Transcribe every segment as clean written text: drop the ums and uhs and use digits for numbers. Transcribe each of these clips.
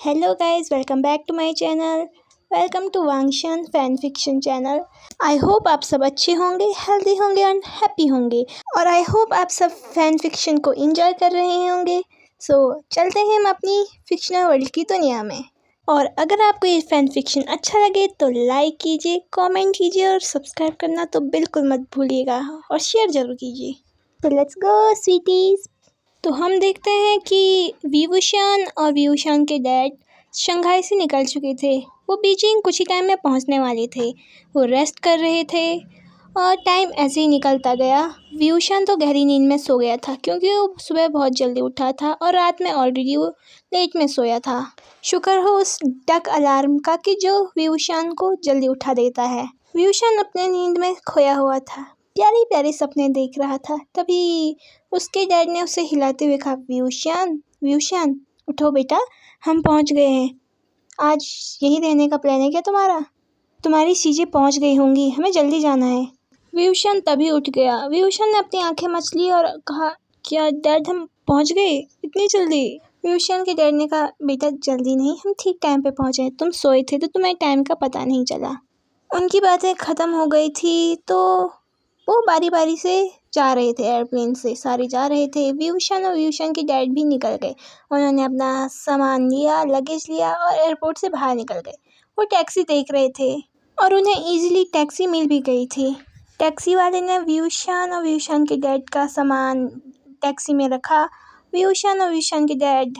Hello guys, welcome back to my channel. Welcome to Wangxian fan fiction channel. I hope आप सब अच्छे होंगे, healthy होंगे और हैप्पी होंगे, और आई होप आप सब फैन फिक्शन को एंजॉय कर रहे होंगे। सो चलते हैं हम अपनी फिक्शनल वर्ल्ड की दुनिया में। और अगर आपको ये फैन फिक्शन अच्छा लगे तो लाइक कीजिए, कमेंट कीजिए और सब्सक्राइब करना तो बिल्कुल मत भूलिएगा, और शेयर ज़रूर कीजिए। तो लेट्स गो स्वीटीज़। तो हम देखते हैं कि विवुशान और विवुशान के डैड शंघाई से निकल चुके थे। वो बीजिंग कुछ ही टाइम में पहुंचने वाले थे। वो रेस्ट कर रहे थे और टाइम ऐसे ही निकलता गया। विवुशान तो गहरी नींद में सो गया था क्योंकि वो सुबह बहुत जल्दी उठा था और रात में ऑलरेडी वो लेट में सोया था। शुक्र हो उस डक अलार्म का कि जो विवुशान को जल्दी उठा देता है। विवुशान अपने नींद में खोया हुआ था, प्यारे प्यारे सपने देख रहा था। तभी उसके डैड ने उसे हिलाते हुए कहा, विवुशान विवुशान उठो बेटा, हम पहुंच गए हैं। आज यहीं रहने का प्लान है क्या तुम्हारा? तुम्हारी चीज़ें पहुंच गई होंगी, हमें जल्दी जाना है। विवुशान तभी उठ गया। विवुशान ने अपनी आंखें मच ली और कहा, क्या डैड हम पहुंच गए इतनी जल्दी? विवुशान के डैड ने कहा, बेटा जल्दी नहीं, हम ठीक टाइम पे पहुंचे। तुम सोए थे तो तुम्हें टाइम का पता नहीं चला। उनकी बातें ख़त्म हो गई थी तो वो बारी बारी से जा रहे थे, एयरप्लेन से सारे जा रहे थे। विवुशान और विवुशान के डैड भी निकल गए। उन्होंने अपना सामान लिया, लगेज लिया और एयरपोर्ट से बाहर निकल गए। वो टैक्सी देख रहे थे और उन्हें इजीली टैक्सी मिल भी गई थी। टैक्सी वाले ने विवुशान और विवुशान के डैड का सामान टैक्सी में रखा। विवुशान और विवुशान के डैड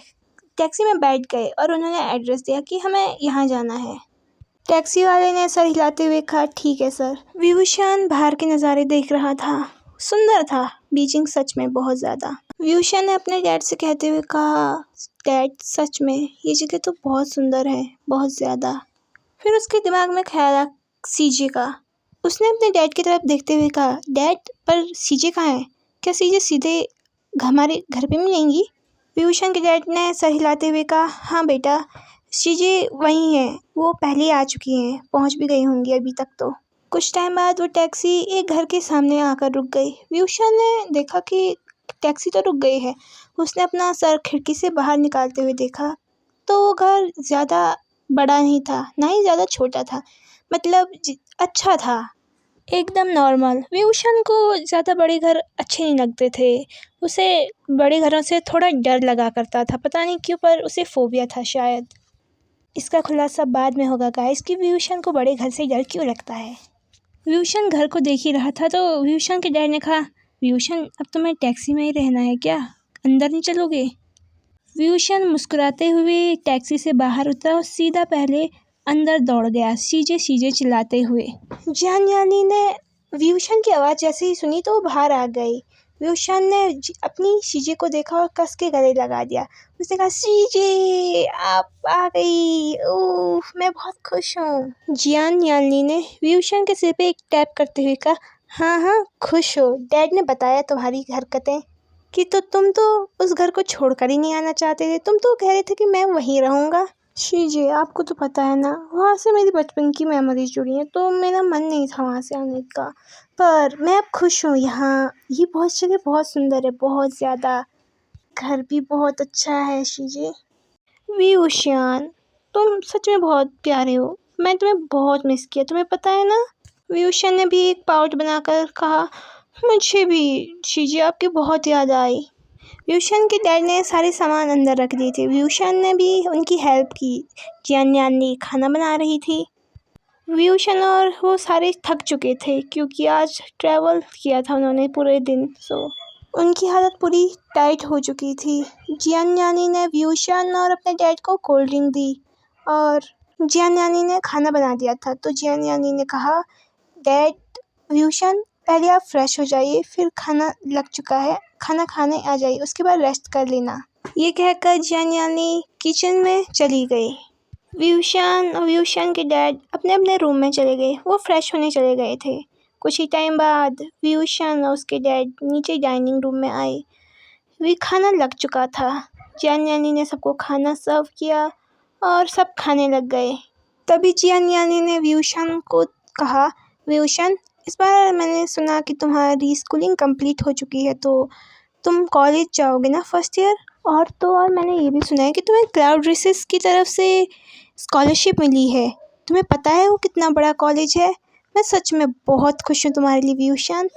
टैक्सी में बैठ गए और उन्होंने एड्रेस दिया कि हमें यहाँ जाना है। टैक्सी वाले ने सर हिलाते हुए कहा, ठीक है सर। विवुशान बाहर के नज़ारे देख रहा था। सुंदर था बीजिंग, सच में बहुत ज़्यादा। विवुशान ने अपने डैड से कहते हुए कहा, डैड सच में ये जगह तो बहुत सुंदर है, बहुत ज़्यादा। फिर उसके दिमाग में ख्याल आया सीजे का। उसने अपने डैड की तरफ देखते हुए कहा, डैड पर सीजे कहाँ है? क्या सीजे सीधे हमारे घर पे मिलेंगी? विवुशान के डैड ने सर हिलाते हुए कहा, हाँ बेटा, चीज़ें वही हैं, वो पहले ही आ चुकी हैं, पहुंच भी गई होंगी अभी तक तो। कुछ टाइम बाद वो टैक्सी एक घर के सामने आकर रुक गई। विवुशान ने देखा कि टैक्सी तो रुक गई है। उसने अपना सर खिड़की से बाहर निकालते हुए देखा तो वो घर ज़्यादा बड़ा नहीं था, ना ही ज़्यादा छोटा था, मतलब अच्छा था, एकदम नॉर्मल। विवुशान को ज़्यादा बड़े घर अच्छे नहीं लगते थे। उसे बड़े घरों से थोड़ा डर लगा करता था, पता नहीं क्यों, पर उसे फोबिया था शायद। इसका खुलासा बाद में होगा गाइस कि विवुशान को बड़े घर से डर क्यों लगता है। विवुशान घर को देख ही रहा था तो विवुशान के डैड ने कहा, विवुशान अब तुम्हें टैक्सी में ही रहना है क्या, अंदर नहीं चलोगे? विवुशान मुस्कुराते हुए टैक्सी से बाहर उतरा और सीधा पहले अंदर दौड़ गया, सीजे सीजे चिल्लाते हुए। जान यानी ने विवुशान की आवाज़ जैसे ही सुनी तो वो बाहर आ गई। विवुशान ने अपनी सीजे को देखा और कस के गले लगा दिया। उसने कहा, सीजे आप आ गई, ओह मैं बहुत खुश हूँ। जियान यानी ने विवुशान के सिर पे एक टैप करते हुए कहा, हाँ हाँ खुश हो, डैड ने बताया तुम्हारी हरकतें कि तुम तो उस घर को छोड़कर ही नहीं आना चाहते थे, तुम तो कह रहे थे कि मैं वहीं रहूँगा। शीजे आपको तो पता है ना, वहाँ से मेरी बचपन की मेमोरीज जुड़ी हैं, तो मेरा मन नहीं था वहाँ से आने का, पर मैं अब खुश हूँ यहाँ। ये बहुत जगह बहुत सुंदर है, बहुत ज़्यादा, घर भी बहुत अच्छा है। शीजे विवुशान तुम सच में बहुत प्यारे हो, मैं तुम्हें बहुत मिस किया, तुम्हें पता है ना। विवुशान ने भी एक पाउच बनाकर कहा, मुझे भी शीजे आपकी बहुत याद आई। विवुशान के डैड ने सारे सामान अंदर रख दिए थे। विवुशान ने भी उनकी हेल्प की। जियान यानी खाना बना रही थी। विवुशान और वो सारे थक चुके थे क्योंकि आज ट्रैवल किया था उन्होंने पूरे दिन, सो उनकी हालत पूरी टाइट हो चुकी थी। जियान यानी ने विवुशान और अपने डैड को कोल्ड ड्रिंक दी और जियान यानी ने खाना बना दिया था। तो जियान यानी ने कहा, डैड विवुशान पहले आप फ्रेश हो जाइए, फिर खाना लग चुका है, खाना खाने आ जाइए, उसके बाद रेस्ट कर लेना। ये कहकर जियान यानी किचन में चली गई। विवुशान और विवुशान के डैड अपने अपने रूम में चले गए, वो फ्रेश होने चले गए थे। कुछ ही टाइम बाद विवुशान और उसके डैड नीचे डाइनिंग रूम में आए। वे खाना लग चुका था। जियान यानी ने सबको खाना सर्व किया और सब खाने लग गए। तभी जियान यानी ने विवुशान को कहा, विवुशान इस बार मैंने सुना कि तुम्हारी स्कूलिंग कंप्लीट हो चुकी है, तो तुम कॉलेज जाओगे ना फर्स्ट ईयर? और तो और मैंने ये भी सुना है कि तुम्हें क्लाउड रेसेस की तरफ से स्कॉलरशिप मिली है। तुम्हें पता है वो कितना बड़ा कॉलेज है? मैं सच में बहुत खुश हूँ तुम्हारे लिए व्यूशान।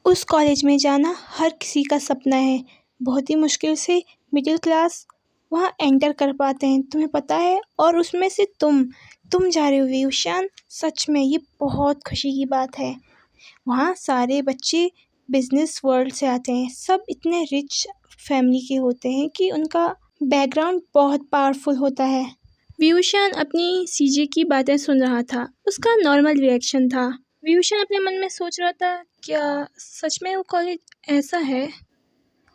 उस कॉलेज में जाना हर किसी का सपना है। बहुत ही मुश्किल से मिडिल क्लास वहाँ एंटर कर पाते हैं, तुम्हें पता है। और उसमें से तुम जा रहे हो व्यूशान। सच में ये बहुत खुशी की बात है। वहाँ सारे बच्चे बिजनेस वर्ल्ड से आते हैं। सब इतने रिच फैमिली के होते हैं कि उनका बैकग्राउंड बहुत पावरफुल होता है। व्यूशान अपनी सीजे की बातें सुन रहा था। उसका नॉर्मल रिएक्शन था। व्यूशान अपने मन में सोच रहा था, क्या सच में वो कॉलेज ऐसा है?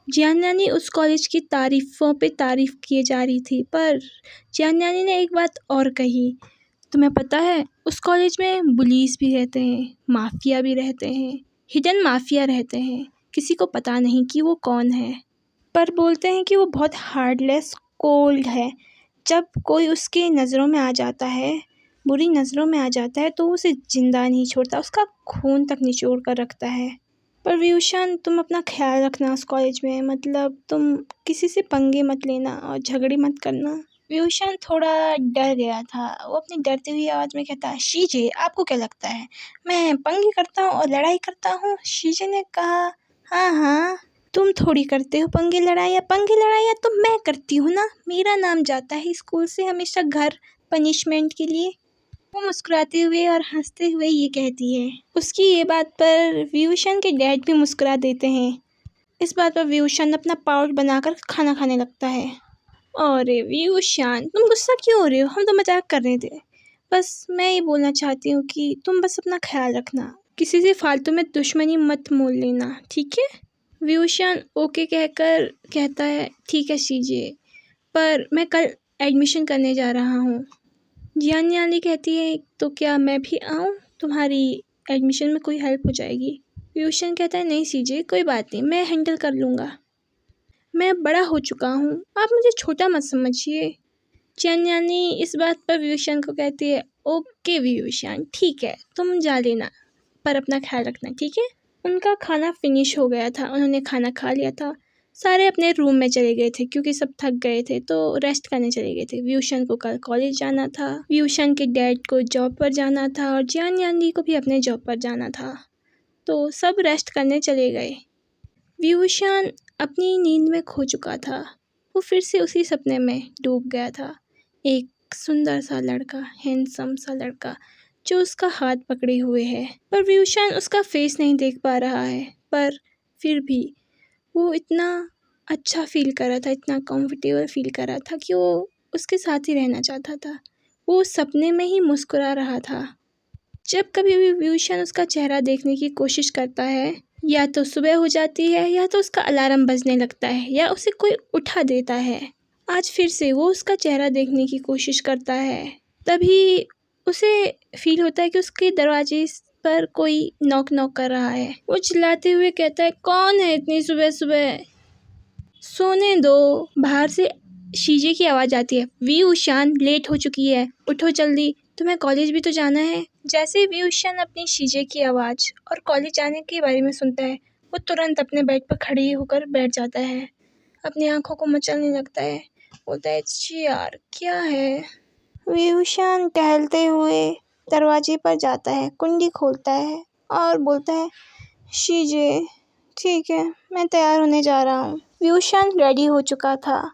जियान नानी उस कॉलेज की तारीफ़ों पे तारीफ़ किए जा रही थी, पर जियान नानी ने एक बात और कही। तुम्हें पता है उस कॉलेज में बुलीज भी रहते हैं, माफिया भी रहते हैं, हिडन माफिया रहते हैं। किसी को पता नहीं कि वो कौन है, पर बोलते हैं कि वो बहुत हार्डलेस कोल्ड है। जब कोई उसकी नज़रों में आ जाता है, बुरी नज़रों में आ जाता है, तो वो उसे जिंदा नहीं छोड़ता, उसका खून तक निचोड़ कर रखता है। पर व्यूशान, तुम अपना ख्याल रखना उस कॉलेज में। मतलब तुम किसी से पंगे मत लेना और झगड़े मत करना। व्यूशान थोड़ा डर गया था। वो अपनी डरती हुई आवाज़ में कहता, शीजे आपको क्या लगता है मैं पंगे करता हूँ और लड़ाई करता हूँ? शीजे ने कहा, हाँ हाँ, तुम थोड़ी करते हो पंगे लड़ाइयाँ तो मैं करती हूँ ना। मेरा नाम जाता है स्कूल से हमेशा घर पनिशमेंट के लिए। वो मुस्कुराते हुए और हंसते हुए ये कहती है। उसकी ये बात पर व्यूशन के डैड भी मुस्कुरा देते हैं। इस बात पर व्यूशन अपना पाउच बनाकर खाना खाने लगता है। अरे व्यूशन, तुम गुस्सा क्यों हो रहे हो? हम तो मजाक कर रहे थे। बस मैं ये बोलना चाहती हूँ कि तुम बस अपना ख्याल रखना, किसी से फालतू में दुश्मनी मत मोल लेना, ठीक है? व्यूशन ओके कहकर कहता है, ठीक है सीजे, पर मैं कल एडमिशन करने जा रहा हूँ। जियान यानी कहती है, तो क्या मैं भी आऊँ? तुम्हारी एडमिशन में कोई हेल्प हो जाएगी। व्यूशन कहता है, नहीं सीजे, कोई बात नहीं, मैं हैंडल कर लूँगा। मैं बड़ा हो चुका हूँ, आप मुझे छोटा मत समझिए। जियान यानी इस बात पर व्यूशन को कहती है, ओके व्यूशन, ठीक है, तुम जा लेना, पर अपना ख्याल रखना, ठीक है? उनका खाना फिनिश हो गया था, उन्होंने खाना खा लिया था। सारे अपने रूम में चले गए थे क्योंकि सब थक गए थे, तो रेस्ट करने चले गए थे। व्यूशन को कल कॉलेज जाना था, व्यूशन के डैड को जॉब पर जाना था और जियान यानी को भी अपने जॉब पर जाना था, तो सब रेस्ट करने चले गए। व्यूशन अपनी नींद में खो चुका था। वो फिर से उसी सपने में डूब गया था। एक सुंदर सा लड़का, हैंडसम सा लड़का जो उसका हाथ पकड़े हुए है, पर व्यूशन उसका फेस नहीं देख पा रहा है। पर फिर भी वो इतना अच्छा फील कर रहा था, इतना कंफर्टेबल फील कर रहा था कि वो उसके साथ ही रहना चाहता था। वो सपने में ही मुस्कुरा रहा था। जब कभी भी व्यूशन उसका चेहरा देखने की कोशिश करता है, या तो सुबह हो जाती है, या तो उसका अलार्म बजने लगता है, या उसे कोई उठा देता है। आज फिर से वो उसका चेहरा देखने की कोशिश करता है। तभी उसे फील होता है कि उसके दरवाजे पर कोई नॉक नॉक कर रहा है। वो चिल्लाते हुए कहता है, कौन है इतनी सुबह सुबह? सोने दो। बाहर से शीजे की आवाज़ आती है, वी उशान, लेट हो चुकी है, उठो जल्दी, तुम्हें कॉलेज भी तो जाना है। जैसे ही वी उशान अपनी शीजे की आवाज़ और कॉलेज जाने के बारे में सुनता है, वो तुरंत अपने बेड पर खड़ी होकर बैठ जाता है, अपनी आंखों को मचलने लगता है। बोलता है, जी यार क्या है? वी उशान टहलते हुए दरवाजे पर जाता है, कुंडी खोलता है और बोलता है, शीजे ठीक है, मैं तैयार होने जा रहा हूँ। व्यूशान रेडी हो चुका था।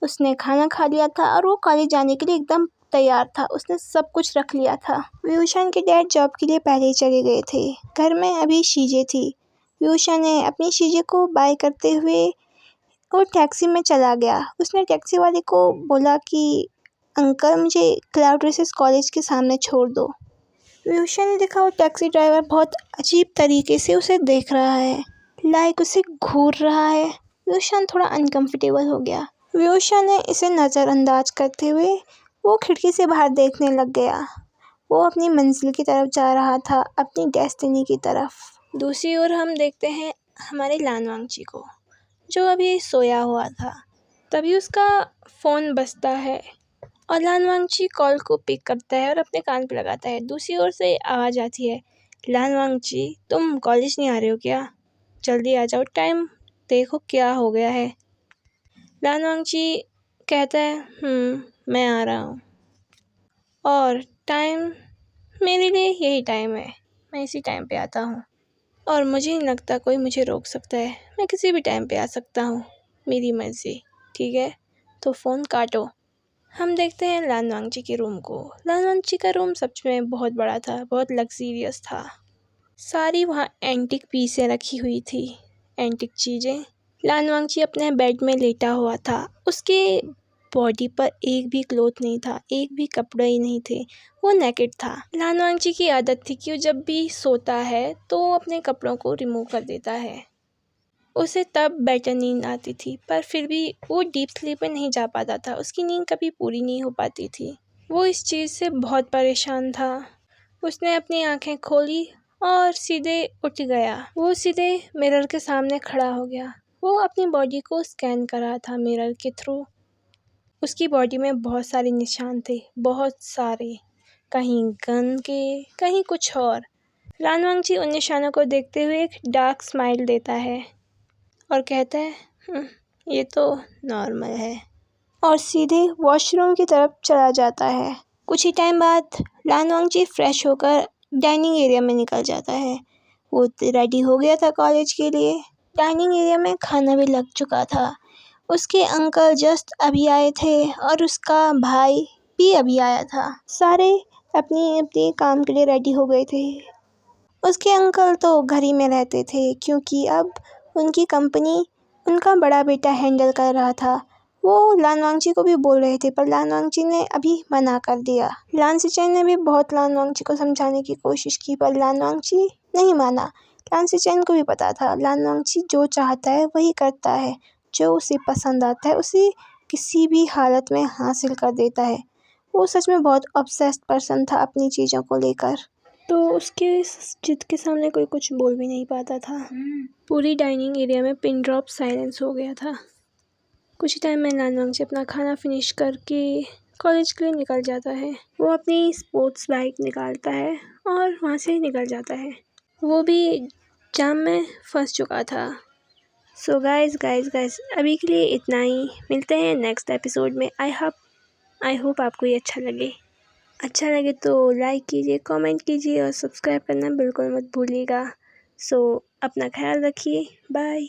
उसने खाना खा लिया था और वो कॉलेज जाने के लिए एकदम तैयार था। उसने सब कुछ रख लिया था। व्यूशान के डैड जॉब के लिए पहले ही चले गए थे। घर में अभी शीजे थी। व्यूशान ने अपनी शीजे को बाय करते हुए वो टैक्सी में चला गया। उसने टैक्सी वाले को बोला कि अंकल, मुझे क्लाउड रेसेस कॉलेज के सामने छोड़ दो। व्यूशन ने देखा वो टैक्सी ड्राइवर बहुत अजीब तरीके से उसे देख रहा है, लाइक उसे घूर रहा है। व्यूशन थोड़ा अनकंफर्टेबल हो गया। व्यूशन ने इसे नज़रअंदाज करते हुए वो खिड़की से बाहर देखने लग गया। वो अपनी मंजिल की तरफ जा रहा था, अपनी डेस्टिनी की तरफ। दूसरी ओर हम देखते हैं हमारे लानवांगची को, जो अभी सोया हुआ था। तभी उसका फ़ोन बजता है और लानवांगची कॉल को पिक करता है और अपने कान पे लगाता है। दूसरी ओर से आवाज़ आती है, लानवांगची, तुम कॉलेज नहीं आ रहे हो क्या? जल्दी आ जाओ, टाइम देखो क्या हो गया है। लान वांगची कहता है मैं आ रहा हूँ और टाइम मेरे लिए यही टाइम है, मैं इसी टाइम पे आता हूँ और मुझे नहीं लगता कोई मुझे रोक सकता है, मैं किसी भी टाइम पे आ सकता हूँ, मेरी मर्ज़ी। ठीक है, तो फ़ोन काटो। हम देखते हैं लान वांगची के रूम को। लान वांगची का रूम सच में बहुत बड़ा था, बहुत लग्जीरियस था। सारी वहाँ एंटिक पीसें रखी हुई थी, एंटिक चीज़ें। लान वांगची अपने बेड में लेटा हुआ था, उसके बॉडी पर एक भी क्लोथ नहीं था, एक भी कपड़े ही नहीं थे, वो नेकेड था। लान वांगची की आदत थी कि वो जब भी सोता है तो वो अपने कपड़ों को रिमूव कर देता है। उसे तब बेटर नींद आती थी, पर फिर भी वो डीप स्लीप में नहीं जा पाता था, उसकी नींद कभी पूरी नहीं हो पाती थी। वो इस चीज़ से बहुत परेशान था। उसने अपनी आंखें खोली और सीधे उठ गया। वो सीधे मिरर के सामने खड़ा हो गया। वो अपनी बॉडी को स्कैन कर रहा था मिरर के थ्रू। उसकी बॉडी में बहुत सारे निशान थे, बहुत सारे, कहीं गन के, कहीं कुछ और। लान वांगची उन निशानों को देखते हुए एक डार्क स्माइल देता है और कहता है ये तो नॉर्मल है, और सीधे वॉशरूम की तरफ चला जाता है। कुछ ही टाइम बाद लान वांगची फ्रेश होकर डाइनिंग एरिया में निकल जाता है। वो रेडी हो गया था कॉलेज के लिए। डाइनिंग एरिया में खाना भी लग चुका था। उसके अंकल जस्ट अभी आए थे और उसका भाई भी अभी आया था। सारे अपनी अपनी काम के लिए रेडी हो गए थे। उसके अंकल तो घर ही में रहते थे क्योंकि अब उनकी कंपनी उनका बड़ा बेटा हैंडल कर रहा था। वो लान वांगची को भी बोल रहे थे पर लान वांगची ने अभी मना कर दिया। लान सिचेन ने भी बहुत लान वांगची को समझाने की कोशिश की पर लान वांगची नहीं माना। लान सिचेन को भी पता था लान वांगची जो चाहता है वही करता है, जो उसे पसंद आता है उसे किसी भी हालत में हासिल कर देता है। वो सच में बहुत ऑब्सेस्ड पर्सन था अपनी चीज़ों को लेकर। तो उसके जिद के सामने कोई कुछ बोल भी नहीं पाता था। पूरी डाइनिंग एरिया में पिन ड्रॉप साइलेंस हो गया था। कुछ ही टाइम में लान वांगची अपना खाना फिनिश करके कॉलेज के लिए निकल जाता है। वो अपनी स्पोर्ट्स बाइक निकालता है और वहाँ से निकल जाता है। वो भी जाम में फंस चुका था। सो गाइस अभी के लिए इतना ही। मिलते हैं नेक्स्ट एपिसोड में। आई होप आपको ये अच्छा लगे तो लाइक कीजिए, कमेंट कीजिए और सब्सक्राइब करना बिल्कुल मत भूलिएगा। सो अपना ख्याल रखिए। बाय।